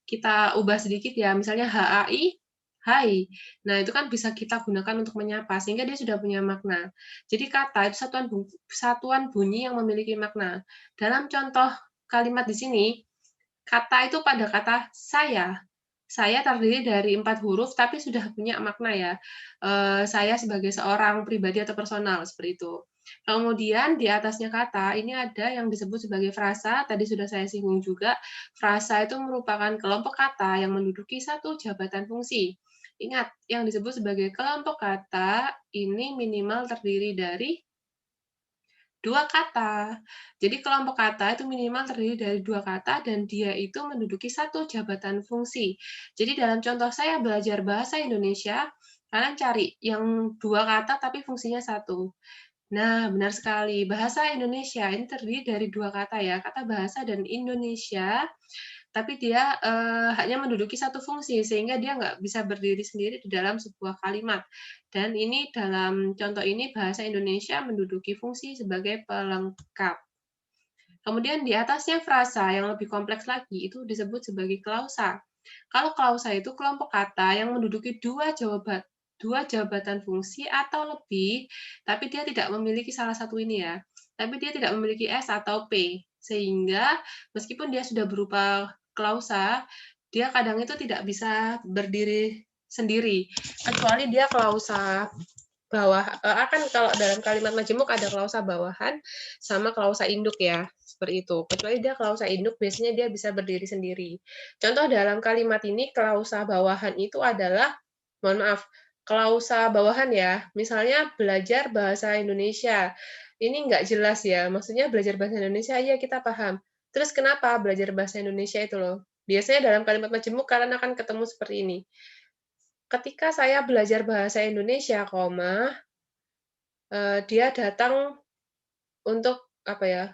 kita ubah sedikit ya, misalnya HAI, hai. Nah, itu kan bisa kita gunakan untuk menyapa, sehingga dia sudah punya makna. Jadi kata itu satuan bunyi yang memiliki makna. Dalam contoh kalimat di sini, kata itu pada kata saya. Saya terdiri dari 4 huruf, tapi sudah punya makna ya. Saya sebagai seorang pribadi atau personal, seperti itu. Kemudian di atasnya kata, ini ada yang disebut sebagai frasa, tadi sudah saya singgung juga. Frasa itu merupakan kelompok kata yang menduduki satu jabatan fungsi. Ingat, yang disebut sebagai kelompok kata ini minimal terdiri dari dua kata. Jadi kelompok kata itu minimal terdiri dari dua kata dan dia itu menduduki satu jabatan fungsi. Jadi dalam contoh saya belajar bahasa Indonesia, kalian cari yang dua kata tapi fungsinya satu. Nah, benar sekali. Bahasa Indonesia ini terdiri dari dua kata ya, kata bahasa dan Indonesia. tapi dia hanya menduduki satu fungsi, sehingga dia nggak bisa berdiri sendiri di dalam sebuah kalimat. Dan ini dalam contoh ini bahasa Indonesia menduduki fungsi sebagai pelengkap. Kemudian di atasnya frasa yang lebih kompleks lagi itu disebut sebagai klausa. Kalau klausa itu kelompok kata yang menduduki dua jabatan fungsi atau lebih, tapi dia tidak memiliki salah satu ini ya. Tapi dia tidak memiliki S atau P, sehingga meskipun dia sudah berupa klausa, dia kadang itu tidak bisa berdiri sendiri, kecuali dia klausa bawah. Akan kalau dalam kalimat majemuk ada klausa bawahan sama klausa induk ya, seperti itu. Kecuali dia klausa induk, biasanya dia bisa berdiri sendiri. Contoh dalam kalimat ini, klausa bawahan itu adalah, mohon maaf, klausa bawahan ya, misalnya belajar bahasa Indonesia. Ini nggak jelas ya, maksudnya belajar bahasa Indonesia, iya kita paham. Terus kenapa belajar bahasa Indonesia itu loh? Biasanya dalam kalimat majemuk kalian akan ketemu seperti ini. Ketika saya belajar bahasa Indonesia, dia datang untuk apa ya?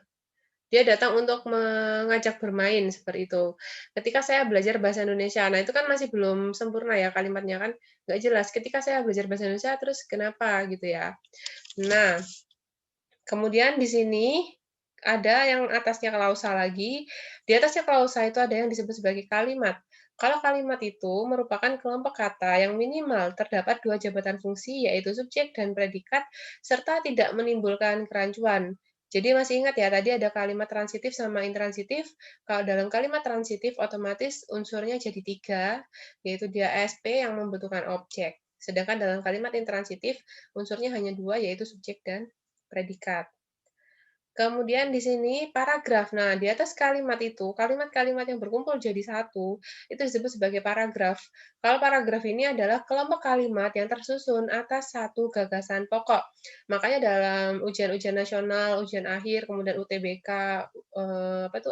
Dia datang untuk mengajak bermain seperti itu. Ketika saya belajar bahasa Indonesia, nah itu kan masih belum sempurna ya kalimatnya kan nggak jelas. Ketika saya belajar bahasa Indonesia, terus kenapa gitu ya? Nah, kemudian di sini ada yang atasnya klausa lagi. Di atasnya klausa itu ada yang disebut sebagai kalimat. Kalau kalimat itu merupakan kelompok kata yang minimal terdapat dua jabatan fungsi, yaitu subjek dan predikat, serta tidak menimbulkan kerancuan. Jadi masih ingat ya, tadi ada kalimat transitif sama intransitif. Kalau dalam kalimat transitif, otomatis unsurnya jadi tiga, yaitu dia SP yang membutuhkan objek. Sedangkan dalam kalimat intransitif, unsurnya hanya dua, yaitu subjek dan predikat. Kemudian di sini paragraf. Nah, di atas kalimat itu, kalimat-kalimat yang berkumpul jadi satu, itu disebut sebagai paragraf. Kalau paragraf ini adalah kelompok kalimat yang tersusun atas satu gagasan pokok. Makanya dalam ujian-ujian nasional, ujian akhir, kemudian UTBK,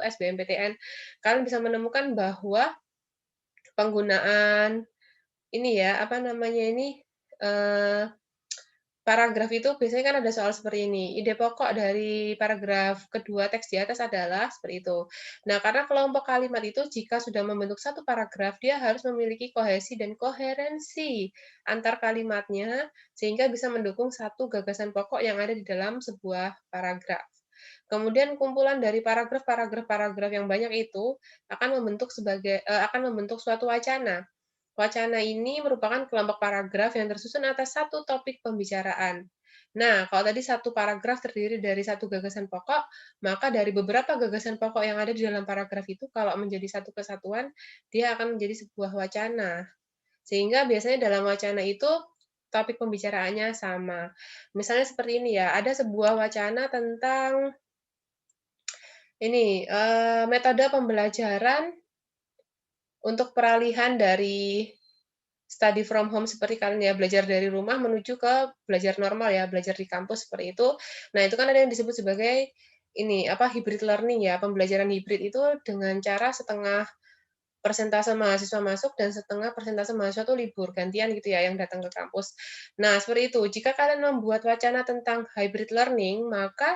SBMPTN, kalian bisa menemukan bahwa penggunaan ini ya, apa namanya ini, eh, paragraf itu biasanya kan ada soal seperti ini. Ide pokok dari paragraf kedua teks di atas adalah seperti itu. Nah, karena kelompok kalimat itu jika sudah membentuk satu paragraf, dia harus memiliki kohesi dan koherensi antar kalimatnya sehingga bisa mendukung satu gagasan pokok yang ada di dalam sebuah paragraf. Kemudian kumpulan dari paragraf yang banyak itu akan membentuk suatu wacana. Wacana ini merupakan kelompok paragraf yang tersusun atas satu topik pembicaraan. Nah, kalau tadi satu paragraf terdiri dari satu gagasan pokok, maka dari beberapa gagasan pokok yang ada di dalam paragraf itu, kalau menjadi satu kesatuan, dia akan menjadi sebuah wacana. Sehingga biasanya dalam wacana itu, topik pembicaraannya sama. Misalnya seperti ini ya, ada sebuah wacana tentang ini, metode pembelajaran untuk peralihan dari study from home seperti kalian ya, belajar dari rumah menuju ke belajar normal ya, belajar di kampus seperti itu. Nah, itu kan ada yang disebut sebagai ini, apa, hybrid learning ya, pembelajaran hibrid itu dengan cara setengah persentase mahasiswa masuk dan setengah persentase mahasiswa itu libur, gantian gitu ya yang datang ke kampus. Nah, seperti itu. Jika kalian membuat wacana tentang hybrid learning, maka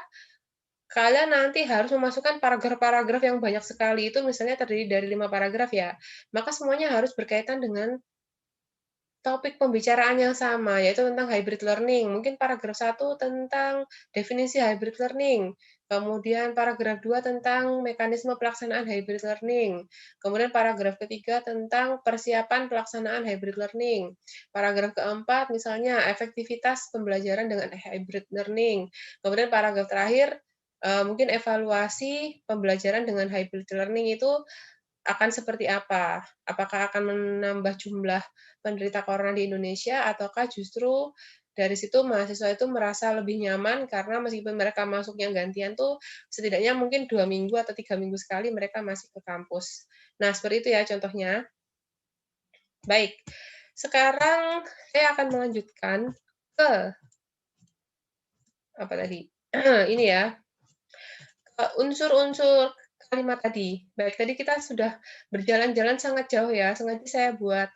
kalian nanti harus memasukkan paragraf-paragraf yang banyak sekali, itu misalnya terdiri dari 5 paragraf ya, maka semuanya harus berkaitan dengan topik pembicaraan yang sama, yaitu tentang hybrid learning. Mungkin paragraf 1 tentang definisi hybrid learning, kemudian paragraf 2 tentang mekanisme pelaksanaan hybrid learning, kemudian paragraf ketiga tentang persiapan pelaksanaan hybrid learning, paragraf keempat misalnya efektivitas pembelajaran dengan hybrid learning, kemudian paragraf terakhir mungkin evaluasi pembelajaran dengan hybrid learning itu akan seperti apa? Apakah akan menambah jumlah penderita corona di Indonesia ataukah justru dari situ mahasiswa itu merasa lebih nyaman karena meskipun mereka masuknya gantian tuh setidaknya mungkin 2 minggu atau 3 minggu sekali mereka masih ke kampus. Nah, seperti itu ya contohnya. Baik, sekarang saya akan melanjutkan ke apa tadi? Ini ya, unsur-unsur kalimat tadi. Baik, tadi kita sudah berjalan-jalan sangat jauh ya, sengaja saya buat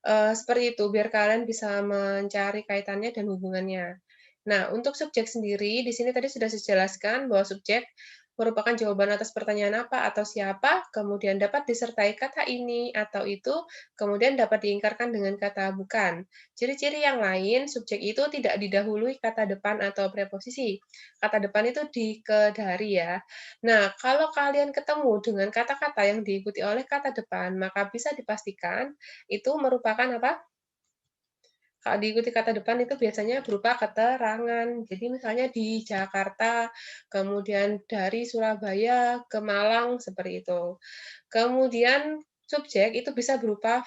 seperti itu biar kalian bisa mencari kaitannya dan hubungannya. Nah, untuk subjek sendiri di sini tadi sudah saya jelaskan bahwa subjek merupakan jawaban atas pertanyaan apa atau siapa, kemudian dapat disertai kata ini atau itu, kemudian dapat diingkarkan dengan kata bukan. Ciri-ciri yang lain, subjek itu tidak didahului kata depan atau preposisi. Kata depan itu dikedari ya. Nah, kalau kalian ketemu dengan kata-kata yang diikuti oleh kata depan, maka bisa dipastikan itu merupakan apa? Kalau diikuti kata depan itu biasanya berupa keterangan. Jadi misalnya di Jakarta, kemudian dari Surabaya ke Malang, seperti itu. Kemudian subjek itu bisa berupa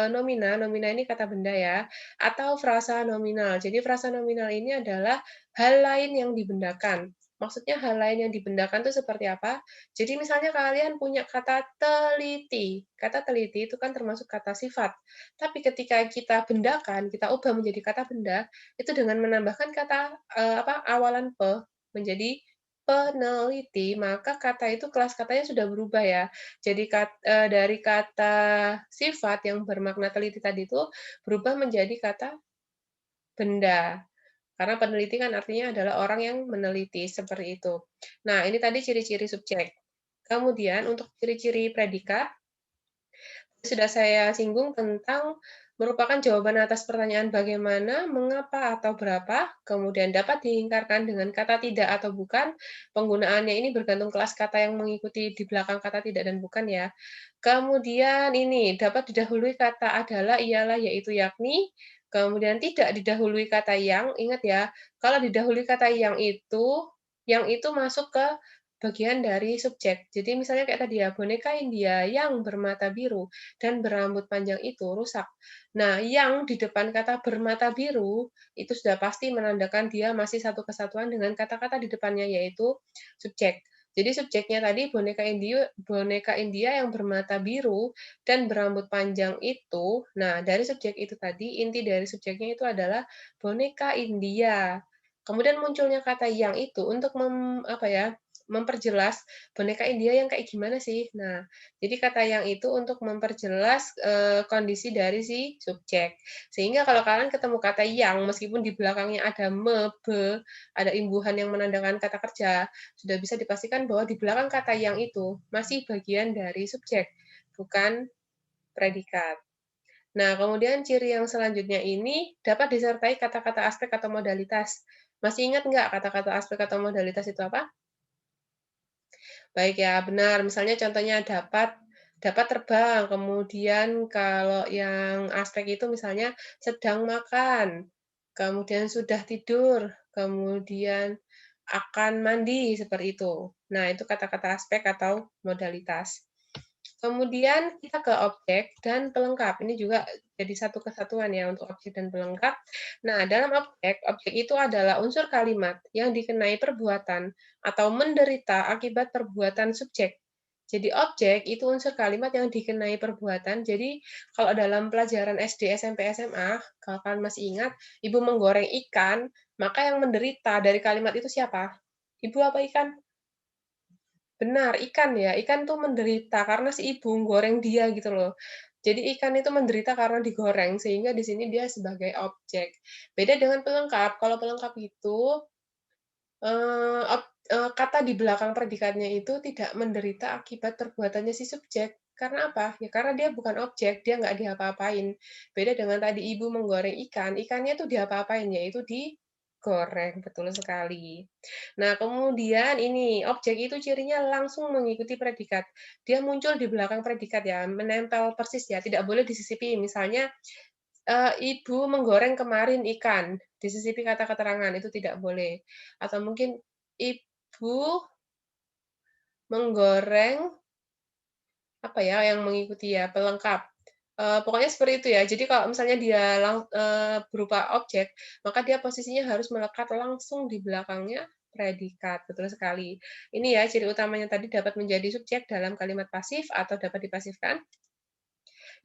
nomina, nomina ini kata benda ya, atau frasa nominal. Jadi frasa nominal ini adalah hal lain yang dibendakan. Maksudnya hal lain yang dibendakan itu seperti apa? Jadi misalnya kalian punya kata teliti. Kata teliti itu kan termasuk kata sifat. Tapi ketika kita bendakan, kita ubah menjadi kata benda, itu dengan menambahkan kata awalan menjadi peneliti, maka kata itu kelas katanya sudah berubah ya. Jadi dari kata sifat yang bermakna teliti tadi itu berubah menjadi kata benda. Karena peneliti kan artinya adalah orang yang meneliti, seperti itu. Nah, ini tadi ciri-ciri subjek. Kemudian untuk ciri-ciri predikat, sudah saya singgung tentang merupakan jawaban atas pertanyaan bagaimana, mengapa, atau berapa, kemudian dapat diingkarkan dengan kata tidak atau bukan. Penggunaannya ini bergantung kelas kata yang mengikuti di belakang kata tidak dan bukan ya. Kemudian ini dapat didahului kata adalah, ialah, yaitu, yakni. Kemudian tidak didahului kata yang, ingat ya, kalau didahului kata yang itu masuk ke bagian dari subjek. Jadi misalnya kayak tadi ya, boneka India yang bermata biru dan berambut panjang itu rusak. Nah, yang di depan kata bermata biru itu sudah pasti menandakan dia masih satu kesatuan dengan kata-kata di depannya, yaitu subjek. Jadi subjeknya tadi boneka India yang bermata biru dan berambut panjang itu. Nah, dari subjek itu tadi inti dari subjeknya itu adalah boneka India. Kemudian munculnya kata yang itu untuk memperjelas boneka India yang kayak gimana sih. Nah, jadi kata yang itu untuk memperjelas, kondisi dari si subjek. Sehingga kalau kalian ketemu kata yang, meskipun di belakangnya ada me, be, ada imbuhan yang menandakan kata kerja, sudah bisa dipastikan bahwa di belakang kata yang itu masih bagian dari subjek, bukan predikat. Nah, kemudian ciri yang selanjutnya ini dapat disertai kata-kata aspek atau modalitas. Masih ingat nggak kata-kata aspek atau modalitas itu apa? Baik ya, benar. Misalnya contohnya dapat dapat terbang, kemudian kalau yang aspek itu misalnya sedang makan, kemudian sudah tidur, kemudian akan mandi, seperti itu. Nah, itu kata-kata aspek atau modalitas. Kemudian kita ke objek dan pelengkap. Ini juga jadi satu kesatuan ya untuk objek dan pelengkap. Nah, dalam objek, objek itu adalah unsur kalimat yang dikenai perbuatan atau menderita akibat perbuatan subjek. Jadi objek itu unsur kalimat yang dikenai perbuatan. Jadi kalau dalam pelajaran SD, SMP, SMA, kalau kalian masih ingat, ibu menggoreng ikan, maka yang menderita dari kalimat itu siapa? Ibu apa ikan? Benar, ikan ya. Ikan tuh menderita karena si ibu goreng dia gitu loh. Jadi ikan itu menderita karena digoreng, sehingga di sini dia sebagai objek. Beda dengan pelengkap. Kalau pelengkap itu, kata di belakang predikatnya itu tidak menderita akibat perbuatannya si subjek. Karena apa? Ya karena dia bukan objek, dia nggak diapa-apain. Beda dengan tadi ibu menggoreng ikan, ikannya tuh diapa-apain, yaitu digoreng, betul sekali. Nah, kemudian ini, objek itu cirinya langsung mengikuti predikat. Dia muncul di belakang predikat ya, menempel persis ya, tidak boleh disisipi. Misalnya, ibu menggoreng kemarin ikan, disisipi kata keterangan, itu tidak boleh. Atau mungkin ibu menggoreng, apa ya, yang mengikuti ya, pelengkap. Pokoknya seperti itu ya. Jadi kalau misalnya dia berupa objek, maka dia posisinya harus melekat langsung di belakangnya predikat, betul sekali. Ini ya ciri utamanya tadi dapat menjadi subjek dalam kalimat pasif atau dapat dipasifkan.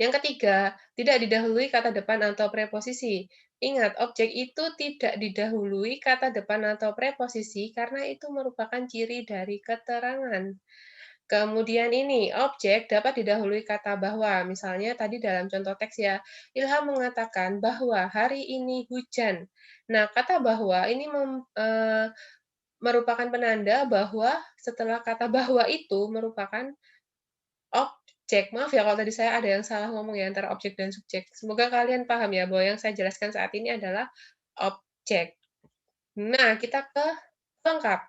Yang ketiga, tidak didahului kata depan atau preposisi. Ingat, objek itu tidak didahului kata depan atau preposisi karena itu merupakan ciri dari keterangan. Kemudian ini, objek dapat didahului kata bahwa. Misalnya tadi dalam contoh teks ya, Ilham mengatakan bahwa hari ini hujan. Nah, kata bahwa ini merupakan penanda bahwa setelah kata bahwa itu merupakan objek. Maaf ya kalau tadi saya ada yang salah ngomong ya antara objek dan subjek. Semoga kalian paham ya bahwa yang saya jelaskan saat ini adalah objek. Nah, kita ke pelengkap.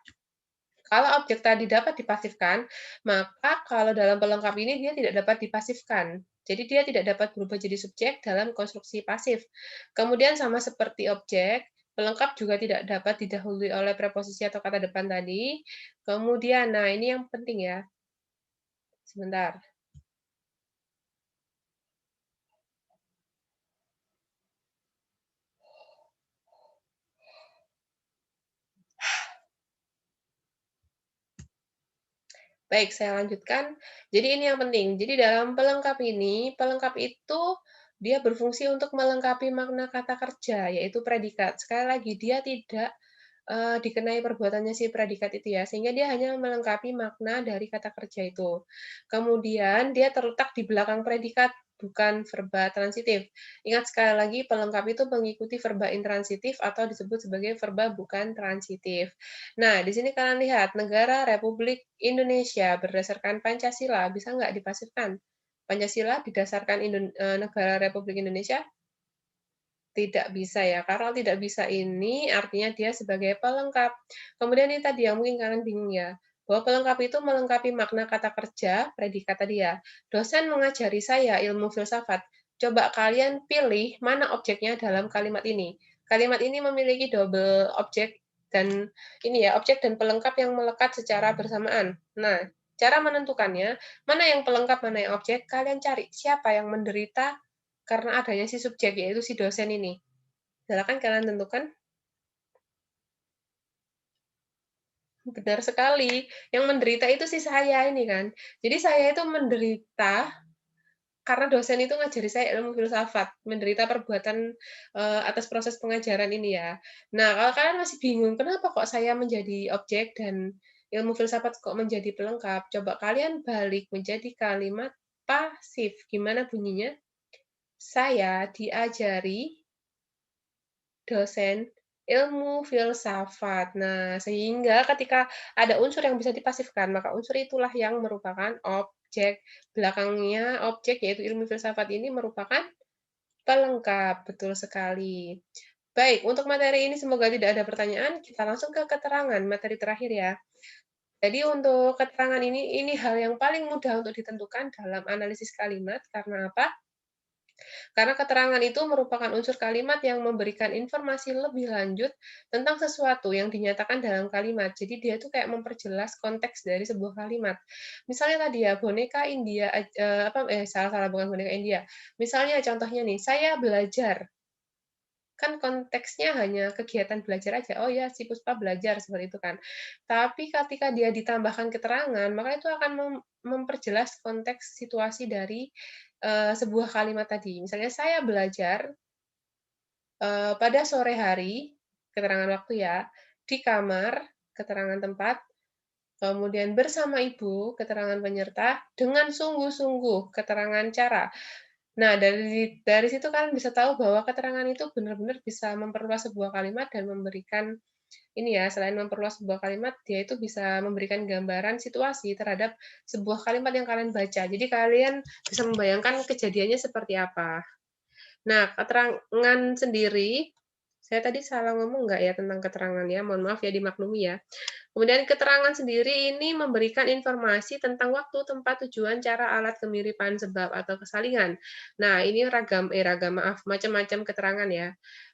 Kalau objek tadi dapat dipasifkan, maka kalau dalam pelengkap ini dia tidak dapat dipasifkan. Jadi dia tidak dapat berubah jadi subjek dalam konstruksi pasif. Kemudian sama seperti objek, pelengkap juga tidak dapat didahului oleh preposisi atau kata depan tadi. Kemudian, nah ini yang penting ya. Sebentar. Baik, saya lanjutkan. Jadi ini yang penting. Jadi dalam pelengkap ini, pelengkap itu dia berfungsi untuk melengkapi makna kata kerja, yaitu predikat. Sekali lagi, dia tidak dikenai perbuatannya si predikat itu ya, sehingga dia hanya melengkapi makna dari kata kerja itu. Kemudian dia terletak di belakang predikat, bukan verba transitif. Ingat sekali lagi, pelengkap itu mengikuti verba intransitif atau disebut sebagai verba bukan transitif. Nah, di sini kalian lihat, negara Republik Indonesia berdasarkan Pancasila, bisa nggak dipasifkan? Pancasila didasarkan negara Republik Indonesia tidak bisa ya, karena tidak bisa ini artinya dia sebagai pelengkap. Kemudian ini tadi yang mungkin kalian bingung ya, bahwa pelengkap itu melengkapi makna kata kerja, predikat tadi ya. Dosen mengajari saya ilmu filsafat. Coba kalian pilih mana objeknya dalam kalimat ini. Kalimat ini memiliki double objek dan ini ya, objek dan pelengkap yang melekat secara bersamaan. Nah, cara menentukannya, mana yang pelengkap, mana yang objek, kalian cari siapa yang menderita karena adanya si subjek, yaitu si dosen ini. Silakan kalian tentukan. Benar sekali. Yang menderita itu si saya ini kan. Jadi saya itu menderita karena dosen itu ngajari saya ilmu filsafat, menderita perbuatan, atas proses pengajaran ini ya. Nah, kalau kalian masih bingung, kenapa kok saya menjadi objek dan ilmu filsafat kok menjadi pelengkap? Coba kalian balik menjadi kalimat pasif. Gimana bunyinya? Saya diajari dosen ilmu filsafat. Nah, sehingga ketika ada unsur yang bisa dipasifkan, maka unsur itulah yang merupakan objek. Belakangnya objek, yaitu ilmu filsafat ini merupakan pelengkap. Betul sekali. Baik, untuk materi ini semoga tidak ada pertanyaan, kita langsung ke keterangan, materi terakhir ya. Jadi untuk keterangan ini hal yang paling mudah untuk ditentukan dalam analisis kalimat, karena apa? Karena keterangan itu merupakan unsur kalimat yang memberikan informasi lebih lanjut tentang sesuatu yang dinyatakan dalam kalimat. Jadi dia itu kayak memperjelas konteks dari sebuah kalimat. Misalnya tadi ya, boneka India, salah-salah bukan boneka India. Misalnya contohnya nih, saya belajar. Kan konteksnya hanya kegiatan belajar aja. Oh ya, si Puspa belajar seperti itu kan. Tapi ketika dia ditambahkan keterangan, maka itu akan memperjelas konteks situasi dari sebuah kalimat tadi. Misalnya saya belajar pada sore hari, keterangan waktu ya, di kamar, keterangan tempat, kemudian bersama ibu, keterangan penyerta, dengan sungguh-sungguh, keterangan cara. Nah, dari situ kalian bisa tahu bahwa keterangan itu benar-benar bisa memperluas sebuah kalimat dan memberikan ini ya, selain memperluas sebuah kalimat, dia itu bisa memberikan gambaran situasi terhadap sebuah kalimat yang kalian baca. Jadi kalian bisa membayangkan kejadiannya seperti apa. Nah, keterangan sendiri, saya tadi salah ngomong nggak ya tentang keterangan ya? Mohon maaf ya, dimaklumi ya. Kemudian keterangan sendiri ini memberikan informasi tentang waktu, tempat, tujuan, cara, alat, kemiripan, sebab, atau kesalingan. Nah, ini maaf, macam-macam keterangan ya.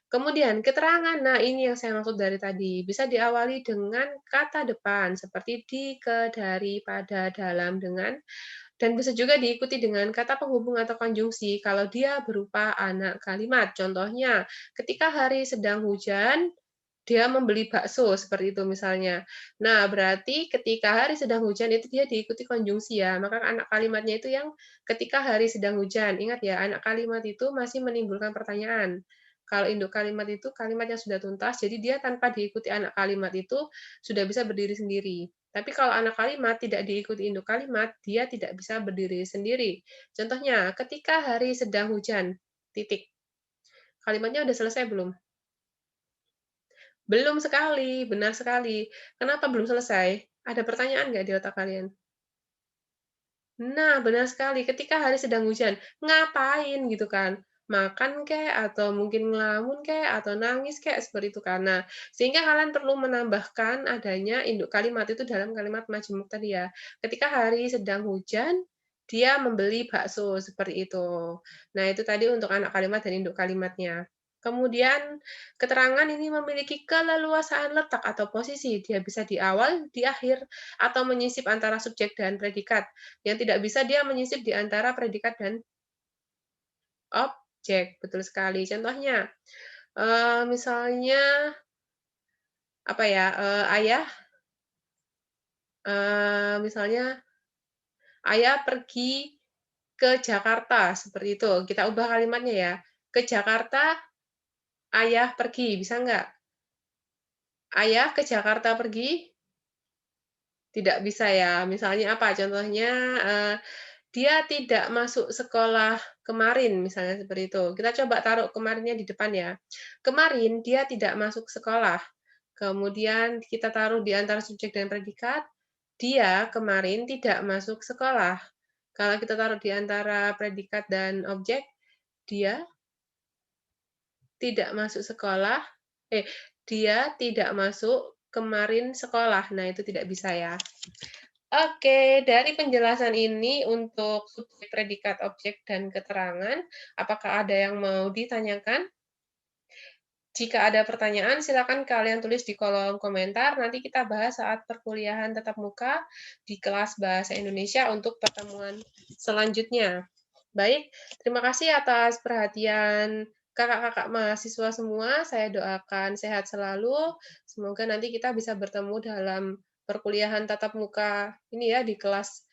Kemudian keterangan, nah ini yang saya maksud dari tadi, bisa diawali dengan kata depan, seperti di, ke, dari, pada, dalam, dengan, dan bisa juga diikuti dengan kata penghubung atau konjungsi kalau dia berupa anak kalimat. Contohnya, ketika hari sedang hujan, dia membeli bakso, seperti itu misalnya. Nah, berarti ketika hari sedang hujan itu dia diikuti konjungsi ya, maka anak kalimatnya itu yang ketika hari sedang hujan. Ingat ya, anak kalimat itu masih menimbulkan pertanyaan. Kalau induk kalimat itu kalimat yang sudah tuntas, jadi dia tanpa diikuti anak kalimat itu sudah bisa berdiri sendiri. Tapi kalau anak kalimat tidak diikuti induk kalimat, dia tidak bisa berdiri sendiri. Contohnya, ketika hari sedang hujan, titik. Kalimatnya udah selesai belum? Belum sekali, benar sekali. Kenapa belum selesai? Ada pertanyaan nggak di otak kalian? Nah, benar sekali, ketika hari sedang hujan, ngapain gitu kan? Makan kek, atau mungkin ngelamun kek, atau nangis kek, seperti itu kan. Nah, sehingga kalian perlu menambahkan adanya induk kalimat itu dalam kalimat majemuk tadi ya. Ketika hari sedang hujan, dia membeli bakso, seperti itu. Nah, itu tadi untuk anak kalimat dan induk kalimatnya. Kemudian keterangan ini memiliki keleluasaan letak atau posisi, dia bisa di awal, di akhir, atau menyisip antara subjek dan predikat. Yang tidak bisa dia menyisip di antara predikat dan objek, betul sekali. Contohnya, misalnya apa ya, ayah, misalnya ayah pergi ke Jakarta, seperti itu. Kita ubah kalimatnya ya, ke Jakarta, ayah pergi, bisa nggak? Ayah ke Jakarta pergi? Tidak bisa ya. Misalnya apa, contohnya, dia tidak masuk sekolah kemarin, misalnya seperti itu. Kita coba taruh kemarinnya di depan ya. Kemarin dia tidak masuk sekolah. Kemudian kita taruh di antara subjek dan predikat, dia kemarin tidak masuk sekolah. Kalau kita taruh di antara predikat dan objek, dia tidak masuk sekolah, eh, dia tidak masuk kemarin sekolah. Nah, itu tidak bisa ya. Oke, dari penjelasan ini untuk subjek, predikat, objek, dan keterangan, apakah ada yang mau ditanyakan? Jika ada pertanyaan, silakan kalian tulis di kolom komentar. Nanti kita bahas saat perkuliahan tatap muka di kelas Bahasa Indonesia untuk pertemuan selanjutnya. Baik, terima kasih atas perhatian kakak-kakak mahasiswa semua. Saya doakan sehat selalu. Semoga nanti kita bisa bertemu dalam perkuliahan tatap muka ini ya di kelas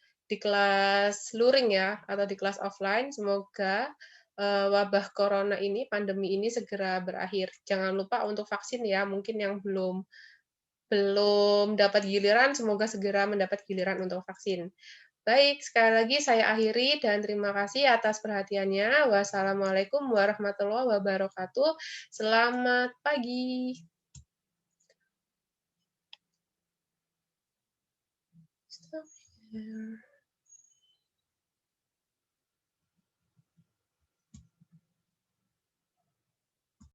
luring ya atau di kelas offline. Semoga wabah corona ini, pandemi ini segera berakhir. Jangan lupa untuk vaksin ya, mungkin yang belum belum dapat giliran, semoga segera mendapat giliran untuk vaksin. Baik, sekali lagi saya akhiri dan terima kasih atas perhatiannya. Wassalamualaikum warahmatullahi wabarakatuh. Selamat pagi. Stop here.